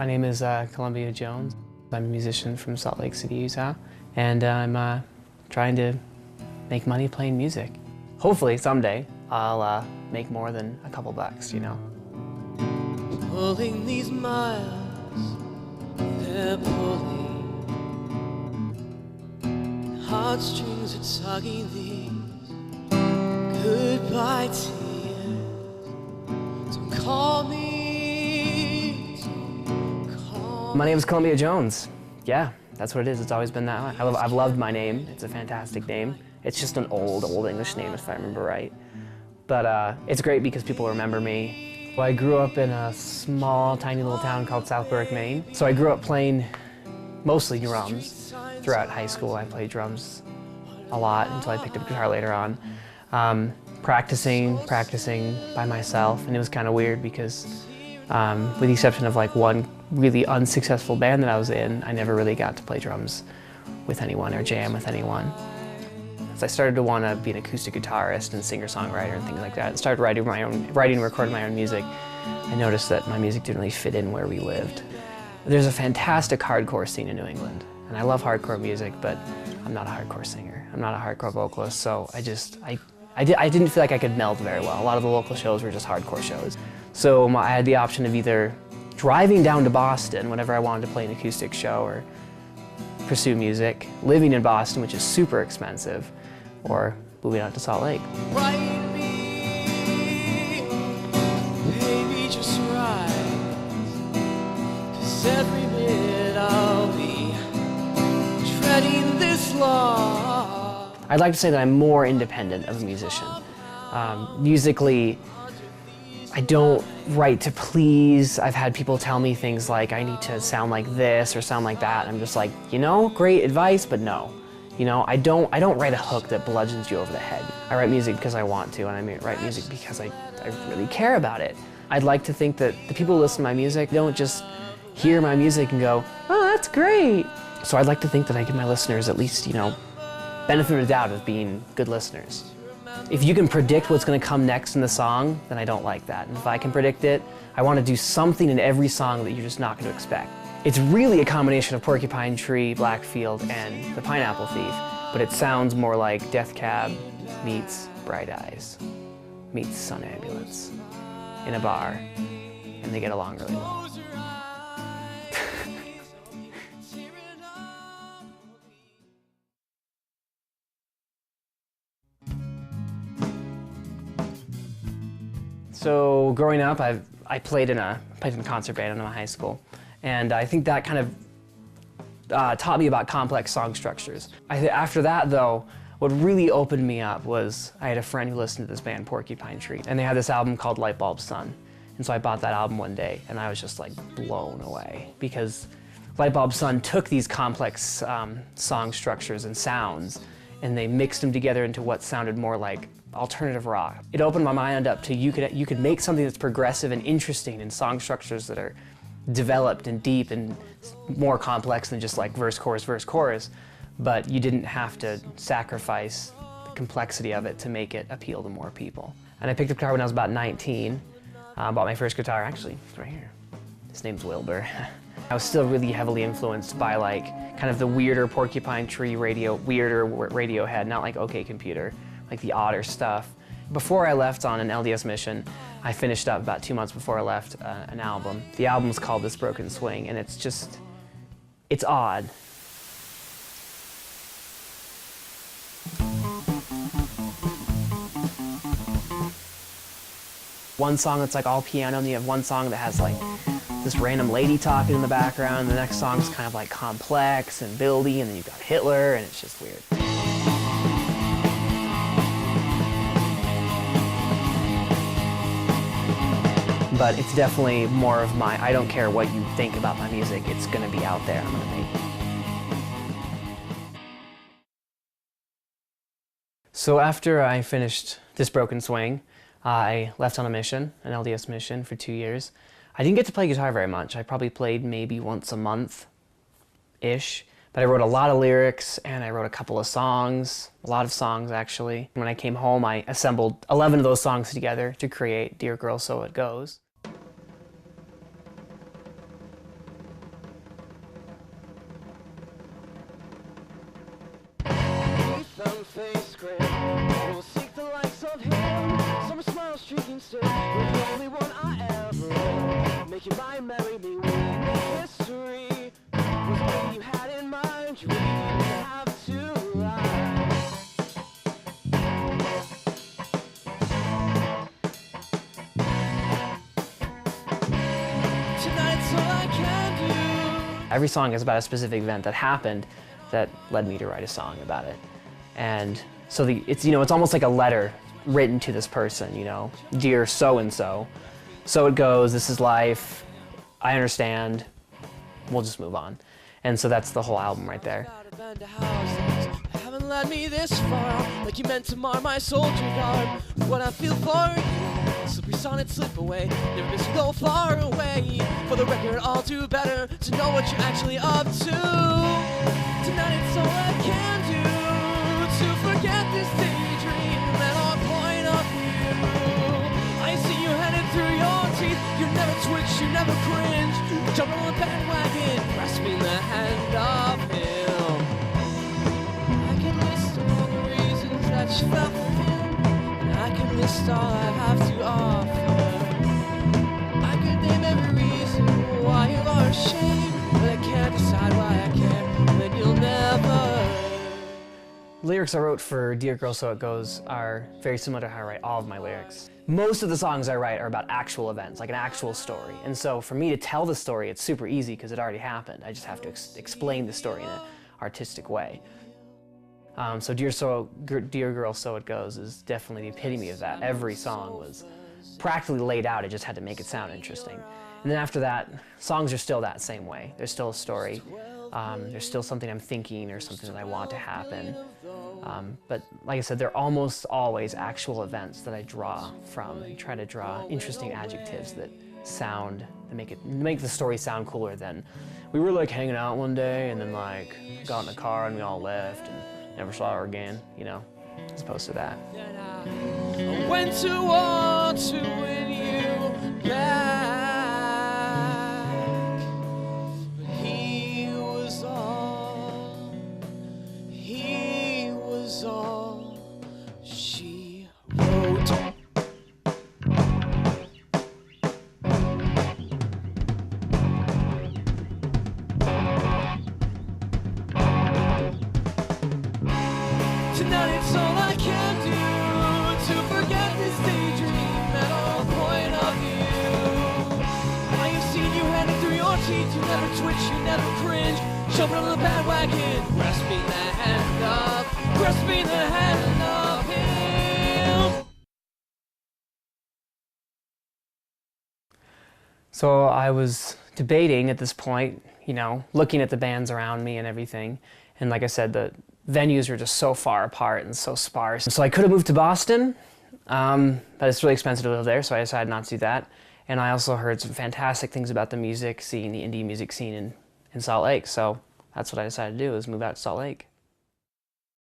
My name is Columbia Jones. I'm a musician from Salt Lake City, Utah, and I'm trying to make money playing music. Hopefully someday I'll make more than a couple bucks, you know. Pulling these miles, they're pulling. Heartstrings are tugging these goodbye tears. Don't call me, don't call me. My name is Columbia Jones. Yeah, that's what it is. It's always been that way. I've loved my name. It's a fantastic name. It's just an old English name, if I remember right. But it's great because people remember me. Well, I grew up in a small, tiny little town called South Berwick, Maine. So I grew up playing mostly drums. Throughout high school, I played drums a lot until I picked up guitar later on. Practicing by myself, and it was kind of weird because with the exception of like one really unsuccessful band that I was in, I never really got to play drums with anyone or jam with anyone. So I started to want to be an acoustic guitarist and singer-songwriter and things like that. I started writing and recording my own music. I noticed that my music didn't really fit in where we lived. There's a fantastic hardcore scene in New England, and I love hardcore music, but I'm not a hardcore singer. I'm not a hardcore vocalist, so I didn't feel like I could meld very well. A lot of the local shows were just hardcore shows. So I had the option of either driving down to Boston whenever I wanted to play an acoustic show or pursue music, living in Boston, which is super expensive, or moving out to Salt Lake. Write me, baby, just write, 'cause every minute I'll be treading this law. I'd like to say that I'm more independent of a musician. Musically, I don't write to please. I've had people tell me things like, I need to sound like this or sound like that. And I'm just like, you know, great advice, but no. You know, I don't write a hook that bludgeons you over the head. I write music because I want to, and I write music because I really care about it. I'd like to think that the people who listen to my music don't just hear my music and go, oh, that's great. So I'd like to think that I give my listeners at least, you know, benefit of the doubt of being good listeners. If you can predict what's going to come next in the song, then I don't like that. And if I can predict it, I want to do something in every song that you're just not going to expect. It's really a combination of Porcupine Tree, Blackfield, and The Pineapple Thief, but it sounds more like Death Cab meets Bright Eyes, meets Sun Ambulance in a bar, and they get along really well. So growing up, I played in a concert band in my high school, and I think that kind of taught me about complex song structures. After that, though, what really opened me up was I had a friend who listened to this band, Porcupine Tree, and they had this album called Lightbulb Sun. And so I bought that album one day, and I was just like blown away because Lightbulb Sun took these complex song structures and sounds, and they mixed them together into what sounded more like alternative rock. It opened my mind up to you could make something that's progressive and interesting in song structures that are developed and deep and more complex than just like verse, chorus, but you didn't have to sacrifice the complexity of it to make it appeal to more people. And I picked up guitar when I was about 19. Bought my first guitar, actually, it's right here. His name's Wilbur. I was still really heavily influenced by like kind of the weirder Porcupine Tree weirder Radiohead, not like OK Computer, like the odder stuff. Before I left on an LDS mission, I finished up about 2 months before I left an album. The album's called This Broken Swing, and it's odd. One song that's like all piano, and you have one song that has like this random lady talking in the background, and the next song's kind of like complex and buildy, and then you've got Hitler, and it's just weird. But it's definitely more of my, I don't care what you think about my music, it's gonna be out there, I'm gonna make it. So after I finished This Broken Swing, I left on a mission, an LDS mission, for 2 years. I didn't get to play guitar very much. I probably played maybe once a month-ish, but I wrote a lot of lyrics and I wrote a couple of songs, a lot of songs actually. When I came home, I assembled 11 of those songs together to create Dear Girl, So It Goes. Every song is about a specific event that happened that led me to write a song about it. And so it's, you know, it's almost like a letter written to this person, you know, dear so-and-so, so it goes, this is life, I understand, we'll just move on. And so that's the whole album right there. Haven't led me this far, like you meant to mar my soldier garb. What I feel for you, slippery sonnet slip away, never miss to go far away. For the record, I'll do better to know what you're actually up to. Tonight it's all I can do to forget this daydream and our point of view. I see you headed through your teeth, you never twitch, you never cringe. Jump on the bandwagon, grasping the hand of him. I can list all the reasons that you felt for him, and I can list all I have to offer. I could name every reason why you are ashamed, but I can't decide why I care, and then you'll never. Lyrics I wrote for Dear Girl So It Goes are very similar to how I write all of my lyrics. Most of the songs I write are about actual events, like an actual story. And so for me to tell the story, it's super easy because it already happened. I just have to explain the story in an artistic way. So Dear Girl So It Goes is definitely the epitome of that. Every song was practically laid out, it just had to make it sound interesting. And then after that, songs are still that same way. There's still a story. There's still something I'm thinking or something that I want to happen. But like I said, they're almost always actual events that I draw from. I try to draw interesting adjectives that sound, that make the story sound cooler than we were like hanging out one day and then like got in a car and we all left and never saw her again, you know, as opposed to that. I went to war to win you back. All she wrote. Tonight it's all I can do to forget this daydream at all point of view. I have seen you headed through your teeth, you never twitch, you never cringe. Jumping on the bandwagon, grasping the hand of, grasping the hand of him. So I was debating at this point, you know, looking at the bands around me and everything. And like I said, the venues were just so far apart and so sparse. So I could have moved to Boston, but it's really expensive to live there, so I decided not to do that. And I also heard some fantastic things about the music scene, the indie music scene in Salt Lake. So that's what I decided to do, is move out to Salt Lake.